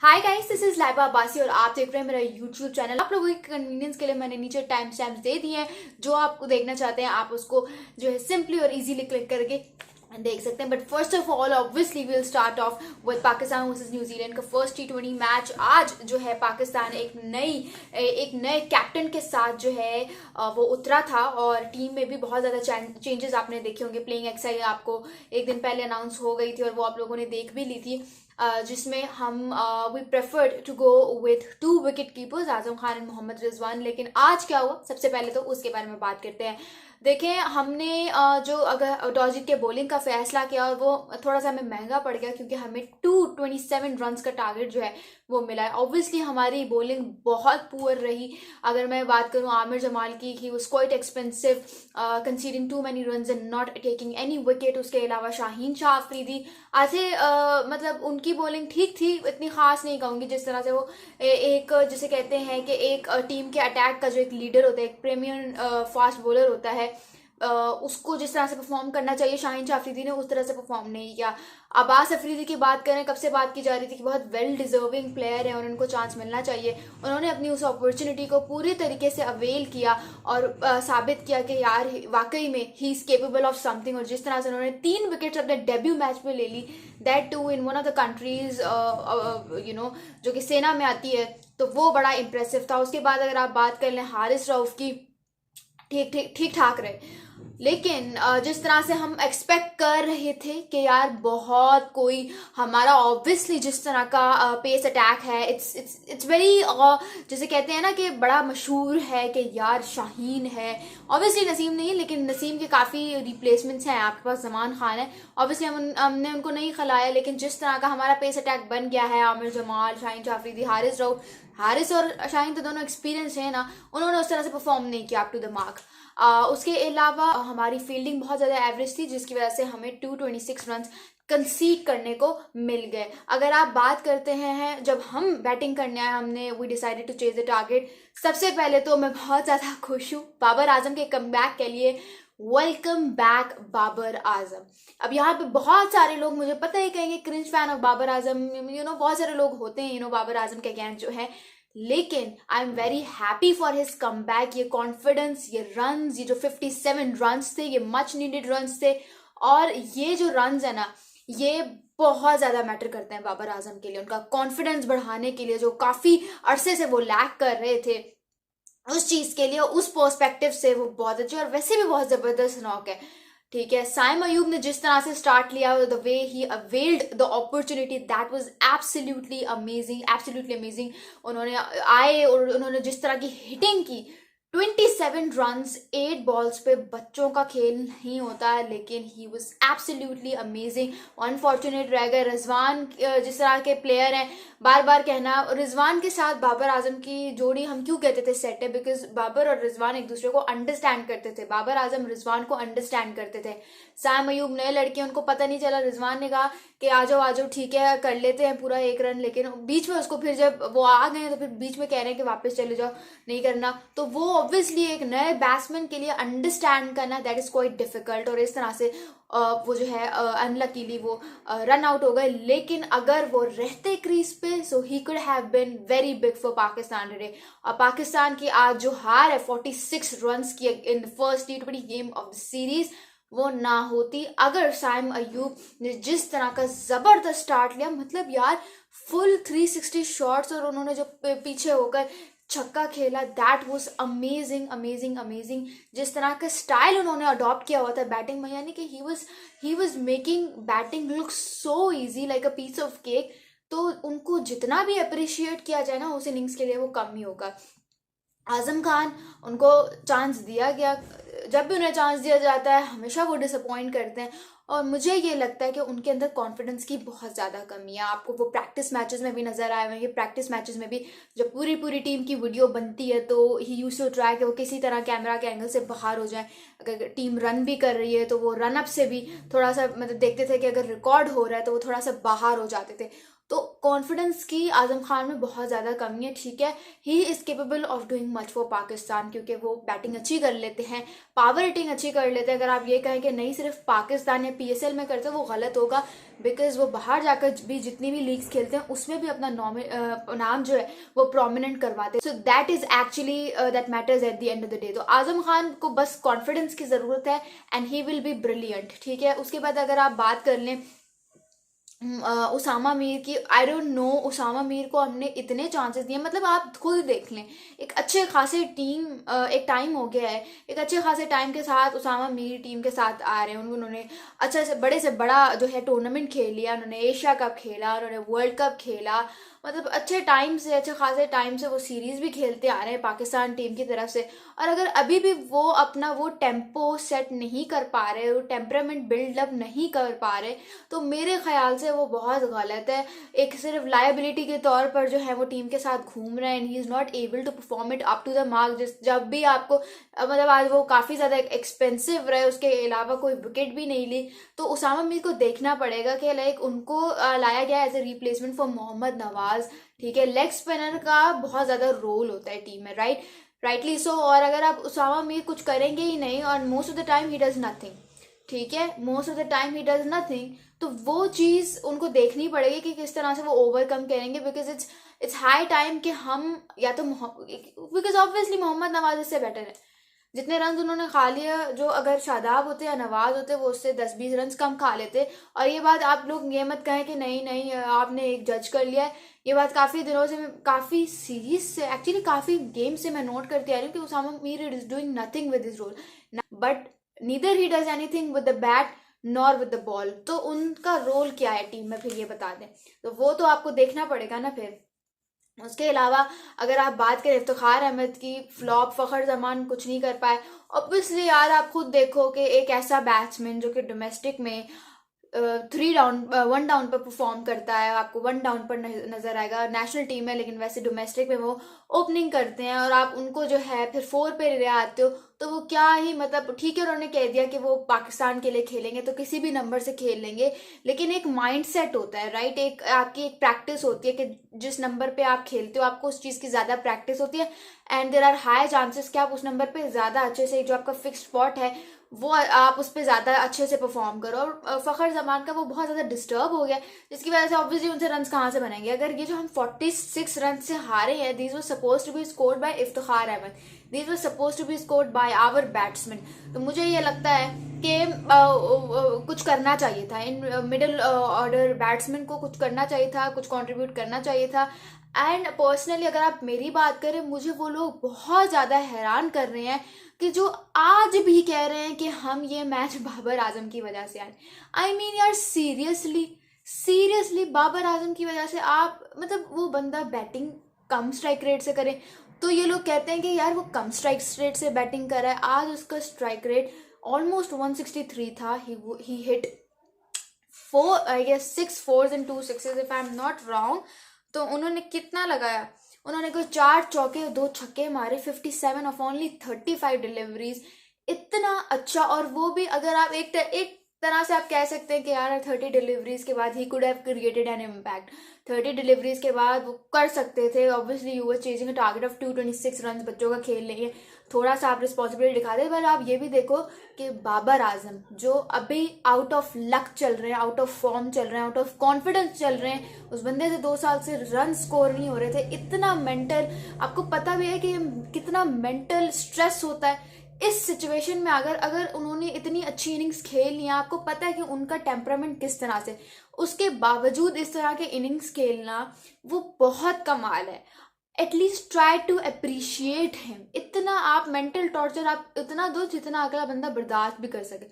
Hi guys, this is Laiba Abbasi और आप देख रहे हैं मेरा यूट्यूब चैनल। आप लोगों के कन्वीनियंस के लिए मैंने नीचे टाइम स्टैम्प्स दे दिए हैं। जो आपको देखना चाहते हैं आप उसको जो है सिंपली और इजीली क्लिक करके देख सकते हैं। But first of all obviously will start of with Pakistan versus New Zealand का फर्स्ट T20 मैच। आज जो है पाकिस्तान एक नए कैप्टन के साथ जो है वो उतरा था और टीम में भी बहुत ज़्यादा चेंजेस आपने देखे होंगे। प्लेइंग एक्सरसाइज आपको एक दिन पहले अनाउंस हो गई थी और वो आप लोगों ने देख भी ली थी, जिसमें हम we preferred to go with 2 wicket keepers, Azam Khan and Mohammad Rizwan. लेकिन आज क्या हुआ, सबसे पहले तो उसके बारे में बात करते हैं। देखें, हमने जो अगर टॉस जीत के बॉलिंग का फैसला किया और वो थोड़ा सा हमें महंगा पड़ गया क्योंकि हमें 227 रन का टारगेट जो है वो मिला है। ऑब्वियसली हमारी बॉलिंग बहुत पुअर रही। अगर मैं बात करूं आमिर जमाल की, he was quite expensive, conceding too many runs and not taking any wicket. उसके अलावा शाहीन शाह अफरीदी आधे मतलब उनकी बॉलिंग ठीक थी, इतनी खास नहीं कहूंगी। जिस तरह से वो एक जिसे कहते हैं कि एक टीम के अटैक का जो एक लीडर होता है, एक प्रीमियम फास्ट बॉलर होता है, उसको जिस तरह से परफॉर्म करना चाहिए शाहीन शाह अफरीदी ने उस तरह से परफॉर्म नहीं किया। अब्बास अफरीदी की बात करें, कब से बात की जा रही थी कि बहुत वेल डिजर्विंग प्लेयर है और उनको चांस मिलना चाहिए। उन्होंने अपनी उस अपॉर्चुनिटी को पूरी तरीके से अवेल किया और साबित किया कि यार वाकई में he is capable of something. और जिस तरह से उन्होंने 3 विकेट्स अपने डेब्यू मैच में ले ली, that too in one of the countries जो कि सेना में आती है, तो वो बड़ा इंप्रेसिव था। उसके बाद अगर आप बात कर लें हारिस रऊफ की, ठीक ठाक रहे। लेकिन जिस तरह से हम एक्सपेक्ट कर रहे थे कि यार बहुत कोई हमारा ऑब्वियसली जिस तरह का पेस अटैक है, इट्स वेरी जैसे कहते हैं ना कि बड़ा मशहूर है कि यार शाहीन है। ऑब्वियसली नसीम नहीं, लेकिन नसीम के काफ़ी रिप्लेसमेंट्स हैं आपके पास। जमान खान है, ऑब्वियसली हमने उनको नहीं खिलाया, लेकिन जिस तरह का हमारा पेस अटैक बन गया है, आमिर जमाल, शाहीन शाह अफरीदी, हारिस रऊफ, हारिस और शाहीन तो दोनों एक्सपीरियंस है ना, उन्होंने उस तरह से परफॉर्म नहीं किया अप टू द मार्क। उसके अलावा हमारी फील्डिंग बहुत ज़्यादा एवरेज थी, जिसकी वजह से हमें 226 रन कंसीड करने को मिल गए। अगर आप बात करते हैं जब हम बैटिंग करने आए, हमने we decided to chase the target. सबसे पहले तो मैं बहुत ज़्यादा खुश हूँ बाबर आजम के कमबैक के लिए। Welcome back Babar Azam. अब यहाँ पे बहुत सारे लोग मुझे पता ही कहेंगे cringe fan of Babar Azam, बहुत सारे लोग होते हैं बाबर आजम के अगेंस्ट जो है, लेकिन I am very happy for his comeback. ये कॉन्फिडेंस, ये रन्स, ये जो 57 रन्स थे, ये मच नीडेड रन्स थे। और ये जो रन्स है ना, ये बहुत ज़्यादा मैटर करते हैं बाबर आजम के लिए, उनका कॉन्फिडेंस बढ़ाने के लिए, जो काफ़ी अरसे से वो लैक कर रहे थे, उस चीज़ के लिए, उस पर्सपेक्टिव से वो बहुत अच्छे और वैसे भी बहुत ज़बरदस्त नॉक है। ठीक है, साइम अयूब ने जिस तरह से स्टार्ट लिया, the way he availed the opportunity, that was absolutely amazing. उन्होंने आए और उन्होंने जिस तरह की हिटिंग की, 27 रन्स 8 बॉल्स पे, बच्चों का खेल नहीं होता है, लेकिन he was absolutely amazing. Unfortunate रह गए रिजवान, जिस तरह के प्लेयर हैं, बार बार कहना रिजवान के साथ बाबर आजम की जोड़ी हम क्यों कहते थे सेट है, बिकॉज बाबर और रिजवान एक दूसरे को अंडरस्टैंड करते थे। बाबर आजम रिजवान को अंडरस्टैंड करते थे। साइम अयूब नए लड़के, उनको पता नहीं चला, रिजवान ने कहा कि आ जाओ ठीक है कर लेते हैं पूरा 1 रन, लेकिन बीच में उसको फिर जब वो आ गए तो फिर बीच में कह रहे हैं कि वापस चले जाओ, नहीं करना। तो वो ऑब्वियसली एक नए बैट्समैन के लिए अंडरस्टैंड करना दैट इज क्वाइट डिफिकल्ट, और इस तरह से वो जो है अनलकीली वो रन आउट हो गए। लेकिन अगर वो रहते क्रीज पे, so he could have been very big for Pakistan today. और पाकिस्तान की आज जो हार है 46 रन्स की in the first T20 game of the series, वो ना होती अगर साइम अयूब ने जिस तरह का जबरदस्त स्टार्ट लिया। मतलब यार फुल 360 शॉट्स और उन्होंने जो पीछे होकर छक्का खेला, दैट वाज अमेजिंग। जिस तरह का स्टाइल उन्होंने अडॉप्ट किया हुआ था बैटिंग में, यानी कि he was making batting look so easy like a piece of cake. तो उनको जितना भी अप्रिशिएट किया जाए ना उस इनिंग्स के लिए, वो कम ही होगा। आजम खान, उनको चांस दिया गया, जब भी उन्हें चांस दिया जाता है हमेशा वो डिसअपॉइंट करते हैं। और मुझे ये लगता है कि उनके अंदर कॉन्फिडेंस की बहुत ज़्यादा कमी है। आपको वो प्रैक्टिस मैचेस में भी नज़र आए हुए हैं। प्रैक्टिस मैचेस में भी जब पूरी टीम की वीडियो बनती है तो ही यूज टू ट्राई कि वो किसी तरह कैमरा के एंगल से बाहर हो जाए। अगर टीम रन भी कर रही है तो वो रन अप से भी थोड़ा सा मतलब देखते थे कि अगर रिकॉर्ड हो रहा है तो वो थोड़ा सा बाहर हो जाते थे। तो कॉन्फिडेंस की आजम खान में बहुत ज़्यादा कमी है, ठीक है। He is capable of doing much for Pakistan, क्योंकि वो बैटिंग अच्छी कर लेते हैं, पावर हिटिंग अच्छी कर लेते हैं। अगर आप ये कहें कि नहीं सिर्फ पाकिस्तान या PSL में करते हैं, वो गलत होगा, बिकॉज वो बाहर जाकर भी जितनी भी लीग्स खेलते हैं उसमें भी अपना नाम जो है वो प्रोमिनेंट करवाते हैं। So that is actually that matters at the end of the day. तो आजम खान को बस कॉन्फिडेंस की ज़रूरत है and he will be brilliant, ठीक है। उसके बाद अगर आप बात कर लें उसामा मीर की, I don't know, Usama Mir को हमने इतने चांसेस दिए, मतलब आप खुद देख लें, एक अच्छे खासे टीम, एक टाइम हो गया है, एक अच्छे खासे टाइम के साथ उसामा मीर टीम के साथ आ रहे हैं। उन्होंने अच्छा से बड़ा जो है टूर्नामेंट खेल लिया, उन्होंने एशिया कप खेला, उन्होंने वर्ल्ड कप खेला, मतलब अच्छे टाइम से, अच्छे खासे टाइम से वो सीरीज भी खेलते आ रहे हैं पाकिस्तान टीम की तरफ से। और अगर अभी भी वो अपना वो टेम्पो सेट नहीं कर पा रहे, वो टेम्परामेंट बिल्डअप नहीं कर पा रहे, तो मेरे ख्याल से वो बहुत गलत है। एक सिर्फ लायबिलिटी के तौर पर जो है वो टीम के साथ घूम रहे हैं and he is not able to perform it up to the mark. जब भी आपको मतलब आज वो काफ़ी ज़्यादा एक्सपेंसिव रहे, उसके अलावा कोई विकेट भी नहीं ली, तो उसामा मीर को देखना पड़ेगा कि लाइक उनको लाया गया as a replacement for Mohammad Nawaz, ठीक है। लेग स्पिनर का बहुत ज़्यादा रोल होता है टीम में, राइटली सो। और अगर आप उसामा मीर कुछ करेंगे ही नहीं और most of the time he does nothing, ठीक है, most of the time he does nothing, तो वो चीज़ उनको देखनी पड़ेगी कि किस तरह से वो ओवरकम करेंगे। बिकॉज इट्स हाई टाइम कि हम या तो बिकॉज ऑब्वियसली मोहम्मद नवाज इससे बेटर है, जितने रन उन्होंने खा लिया, जो अगर शादाब होते या नवाज होते वो उससे 10-20 रन कम खा लेते। और ये बात आप लोग ये मत कहें कि नहीं नहीं आपने एक जज कर लिया है, ये बात काफ़ी दिनों से, मैं काफ़ी सीरीज से, एक्चुअली काफ़ी गेम से मैं नोट करती आ रही हूँ कि Usama Mir is doing nothing with his role, but neither he does anything with the bat nor with the ball. तो उनका रोल क्या है टीम में, फिर ये बता दें, तो वो तो आपको देखना पड़ेगा ना। फिर उसके अलावा अगर आप बात करें इफ्तिखार अहमद की, फ्लॉप, फ़खर जमान कुछ नहीं कर पाए। ऑब्वियसली यार आप खुद देखो कि एक ऐसा बैट्समैन जो कि डोमेस्टिक में 1 डाउन पर परफॉर्म करता है, आपको 1 डाउन पर नजर आएगा। नेशनल टीम है लेकिन वैसे डोमेस्टिक में वो ओपनिंग करते हैं और आप उनको जो है फिर 4 पे ले आते हो, तो वो क्या ही, मतलब ठीक है उन्होंने कह दिया कि वो पाकिस्तान के लिए खेलेंगे तो किसी भी नंबर से खेल लेंगे, लेकिन एक माइंड सेट होता है, राइट, एक आपकी एक प्रैक्टिस होती है कि जिस नंबर पे आप खेलते हो आपको उस चीज़ की ज़्यादा प्रैक्टिस होती है and there are high chances कि आप उस नंबर पे ज़्यादा अच्छे से, जो आपका फिक्स स्पॉट है वो आप उस पर ज़्यादा अच्छे से परफॉर्म करो। और फ़खर जमान का वो बहुत ज़्यादा डिस्टर्ब हो गया, जिसकी वजह से ऑब्वियसली उनसे रन कहाँ से बनेंगे। अगर ये जो हम 46 रन से हारे हैं, these were suppose to be scored by Iftikhar Ahmed, these were suppose to be scored by our batsman, तो मुझे ये लगता है कि कुछ करना चाहिए था, इन मिडिल ऑर्डर बैट्समैन को कुछ करना चाहिए था, कुछ कंट्रीब्यूट करना चाहिए था। एंड पर्सनली अगर आप मेरी बात करें, मुझे वो लोग बहुत ज़्यादा हैरान कर रहे हैं कि जो आज भी कह रहे हैं कि हम ये मैच बाबर आजम की वजह से आए। आई मीन यार सीरियसली बाबर आजम की वजह से आप, मतलब वो बंदा बैटिंग कम स्ट्राइक रेट से करे, तो ये लोग कहते हैं कि यार वो कम स्ट्राइक रेट से बैटिंग कर रहा है। आज उसका स्ट्राइक रेट ऑलमोस्ट 163 था। He hit 6 4s and 2 6s if I am not wrong. तो उन्होंने कितना लगाया, उन्होंने कोई 4 चौके 2 छक्के मारे, 57 ऑफ ओनली 35 डिलीवरीज, इतना अच्छा। और वो भी अगर आप एक तरह से आप कह सकते हैं कि यार 30 डिलीवरीज के बाद ही could have created an impact, 30 deliveries के बाद वो कर सकते थे। Obviously you were chasing a target of 226 run, बच्चों का खेल नहीं है, थोड़ा सा आप रिस्पॉन्सिबिलिटी दिखा दे। पर आप ये भी देखो कि बाबर आजम जो अभी आउट ऑफ लक चल रहे हैं, आउट ऑफ फॉर्म चल रहे हैं, आउट ऑफ कॉन्फिडेंस चल रहे हैं, उस बंदे से 2 साल से रन स्कोर नहीं हो रहे थे। इतना मेंटल, आपको पता भी है कि कितना मेंटल स्ट्रेस होता है इस सिचुएशन में। अगर उन्होंने इतनी अच्छी इनिंग्स खेल लिया, आपको पता है कि उनका टेम्परामेंट किस तरह से, उसके बावजूद इस तरह के इनिंग्स खेलना वो बहुत कमाल है। At least try to appreciate him. इतना आप मेंटल टॉर्चर आप इतना दो जितना अगला बंदा बर्दाश्त भी कर सके।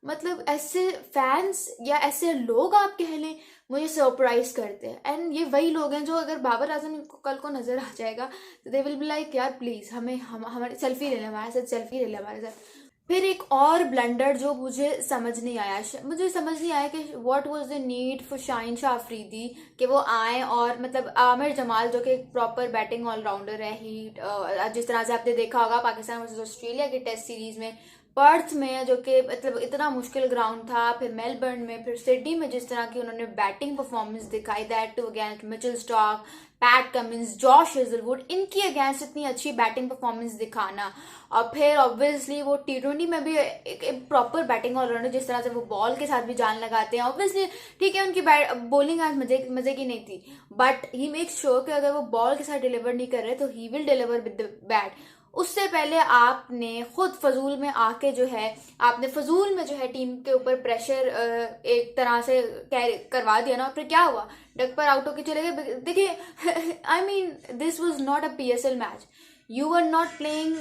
मतलब ऐसे फैंस या ऐसे लोग आप कह लें मुझे सरप्राइज करते हैं। एंड ये वही लोग हैं जो अगर बाबर आजम को कल को नजर आ जाएगा तो दे विल बी लाइक यार प्लीज हमारे सेल्फी ले लें, हमारे साथ सेल्फी ले लें हमारे साथ। फिर एक और ब्लंडर जो मुझे समझ नहीं आया कि what was the need for Shaheen Shah Afridi कि वो आए और मतलब आमिर जमाल जो कि एक प्रॉपर बैटिंग ऑलराउंडर है, ही जिस तरह से आपने देखा होगा पाकिस्तान वर्सेस ऑस्ट्रेलिया की टेस्ट सीरीज में पर्थ में, जो कि मतलब इतना मुश्किल ग्राउंड था, फिर मेलबर्न में, फिर सिडनी में जिस तरह की उन्होंने बैटिंग परफॉर्मेंस दिखाई, that too against Mitchell Starc, Pat Cummins, Josh Hazlewood, इनकी अगेंस्ट इतनी अच्छी बैटिंग परफॉर्मेंस दिखाना, और फिर ऑब्वियसली वो टी20 में भी एक प्रॉपर बैटिंग ऑलराउंडर, जिस तरह से वो बॉल के साथ भी जान लगाते हैं। ऑब्वियसली ठीक है, उनकी बॉलिंग आज मजे की नहीं थी, बट ही मेक्स श्योर कि अगर वो बॉल के साथ डिलीवर नहीं कर रहे तो he will deliver with the bat. उससे पहले आपने खुद फजूल में आके जो है, आपने फजूल में जो है टीम के ऊपर प्रेशर एक तरह से करवा दिया ना। फिर क्या हुआ, डक पर आउट होके चले गए। देखिए, I mean this was not a PSL match, you are not playing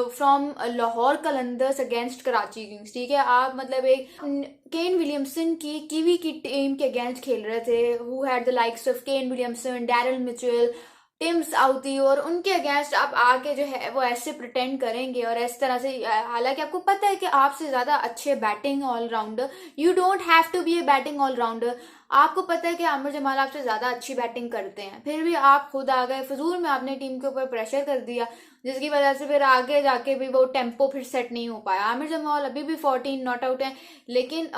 from Lahore Qalandars against Karachi Kings, ठीक है। आप मतलब एक केन विलियमसन की कीवी की टीम के अगेंस्ट खेल रहे थे, who had the likes of Kane Williamson, Daryl Mitchell, Tim Southee, और उनके अगेंस्ट आप आके जो है वो ऐसे प्रिटेंड करेंगे और इस तरह से, हालांकि आपको पता है कि आपसे ज्यादा अच्छे batting allrounder, you don't have to be a batting allrounder, आपको पता है कि आमिर जमाल आपसे ज्यादा अच्छी बैटिंग करते हैं, फिर भी आप खुद आ गए, फजूल में आपने टीम के ऊपर प्रेशर कर दिया, जिसकी वजह से फिर आगे जाके भी वो टेम्पो फिर सेट नहीं हो पाया। आमिर जमाल अभी भी 14 नॉट आउट है, लेकिन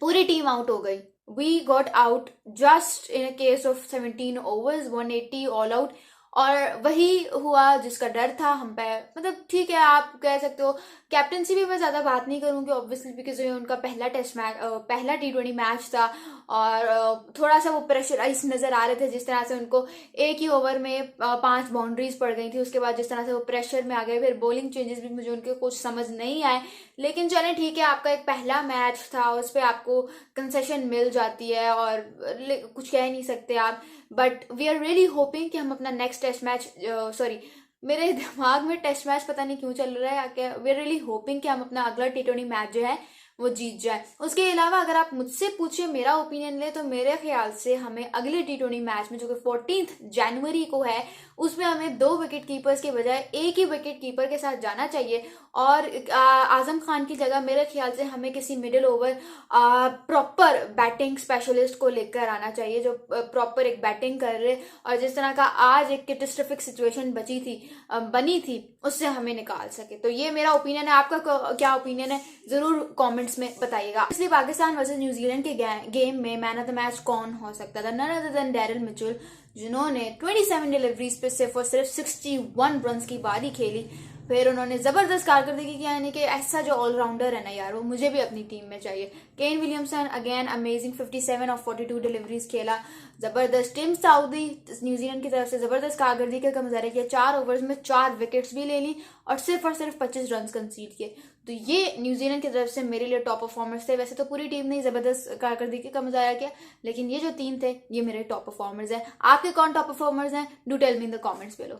पूरी टीम आउट हो गई। We got out just in a case of 17 overs, 180 all out, और वही हुआ जिसका डर था हम पे। मतलब ठीक है, आप कह सकते हो कैप्टनसी भी मैं ज्यादा बात नहीं करूंगी ऑब्वियसली, बिकॉज ये उनका पहला टेस्ट मैच, पहला टी20 मैच था, और थोड़ा सा वो प्रेशराइज नजर आ रहे थे, जिस तरह से उनको एक ही ओवर में 5 बाउंड्रीज पड़ गई थी, उसके बाद जिस तरह से वो प्रेशर में आ गए, फिर बॉलिंग चेंजेस भी मुझे उनके कुछ समझ नहीं आए। लेकिन चलें ठीक है, आपका एक पहला मैच था, उस पर आपको कंसेशन मिल जाती है और कुछ कह नहीं सकते आप, but we are really hoping कि हम अपना नेक्स्ट टेस्ट मैच, सॉरी मेरे दिमाग में टेस्ट मैच पता नहीं क्यों चल रहा है, वी आर रियली होपिंग कि हम अपना अगला टी20 मैच जो है वो जीत जाए। उसके अलावा अगर आप मुझसे पूछे मेरा ओपिनियन ले, तो मेरे ख्याल से हमें अगले टी20 मैच में, जो कि 14 जनवरी को है, उसमें हमें 2 विकेट कीपर्स के बजाय एक ही विकेट कीपर के साथ जाना चाहिए, और आजम खान की जगह मेरे ख्याल से हमें किसी middle over proper batting specialist को लेकर आना चाहिए, जो प्रॉपर एक बैटिंग कर रहे, और जिस तरह का आज एक कैटास्ट्रोफिक सिचुएशन बनी थी, उससे हमें निकाल सके। तो ये मेरा ओपिनियन है, आपका क्या ओपिनियन है जरूर कमेंट्स में बताइएगा। इसलिए पाकिस्तान वर्सेस न्यूजीलैंड के गेम में मैन ऑफ द मैच कौन हो सकता था? None other than Daryl Mitchell, जिन्होंने 27 डिलीवरीज पे सिर्फ और सिर्फ 61 रन की बारी खेली। फिर उन्होंने जबरदस्त कारकर्दगी की, यानी कि ऐसा जो ऑलराउंडर है ना यार, वो मुझे भी अपनी टीम में चाहिए। केन विलियमसन अगेन अमेजिंग 57 और 42 डिलीवरीज खेला, जबरदस्त। टिम साउदी न्यूजीलैंड की तरफ से जबरदस्त कारकर्दगी का मुजाहरा किया, 4 ओवर्स में 4 विकेट्स भी ले ली और सिर्फ 25 रन कंसीड किए। तो ये न्यूजीलैंड की तरफ से मेरे लिए टॉप परफॉर्मर्स थे। वैसे तो पूरी टीम ने जबरदस्त कारकर्दगी का मुजाहरा किया, लेकिन ये जो 3 थे ये मेरे टॉप परफॉर्मर्स हैं। आपके कौन टॉप परफॉर्मर्स हैं? Do tell me in the comments below.